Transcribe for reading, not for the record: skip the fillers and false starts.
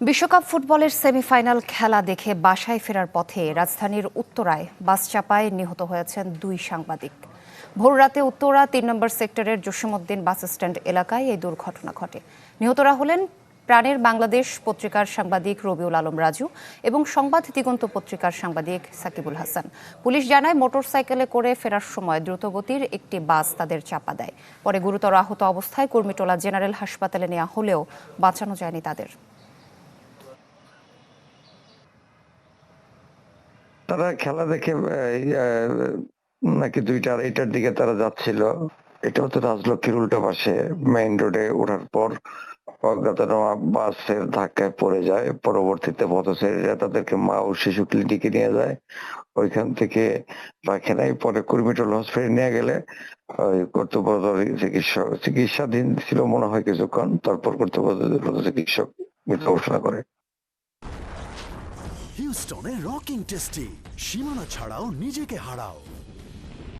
বিশ্বকাপ ফুটবলের সেমিফাইনাল খেলা দেখে বাসায় ফেরার পথে রাজধানীর উত্তরায় বাস চাপায় নিহত হয়েছেন দুই সাংবাদিক। ভোররাতে উত্তরা ৩ নম্বর সেক্টরের জসীমউদ্দিন বাস স্ট্যান্ড এলাকায় এই দুর্ঘটনা ঘটে। নিহতরা হলেন প্রাণের বাংলাদেশ পত্রিকার সাংবাদিক রবিউল আলম রাজু এবং সংবাদ দিগন্ত পত্রিকার সাংবাদিক সাকিবুল হাসান। পুলিশ জানায় মোটরসাইকেলে করে ফেরার সময় দ্রুতগতির একটি বাস তাদের চাপা দেয়। পরে গুরুতর আহত অবস্থায় কুর্মিটোলা জেনারেল হাসপাতালে নেওয়া হলেও বাঁচানো যায়নি তাদের। তারা খেলা দেখে নাকি 2টা-2:30টার দিকে তারা যাচ্ছিল। এটা হচ্ছে রাজলক্ষ্মীর উল্টো পাশে মেইন রোডে ওঠার পর অজ্ঞাতনামা বাসের ধাক্কায় পড়ে যায়। পরবর্তীতে পথচারীরা তাদেরকে মা ও শিশু ক্লিনিকে নিয়ে যায়। ওইখান থেকে রাখে নাই, পরে কুর্মিটোলা হসপিটালে নিয়ে গেলে ওই কর্তব্যরত চিকিৎসাধীন ছিল মনে হয় কিছুক্ষণ, তারপর কর্তব্যরত চিকিৎসক মৃত ঘোষণা করে। হিউস্টনে রকিং টেস্টি, সীমানা ছাড়াও নিজেকে হারাও।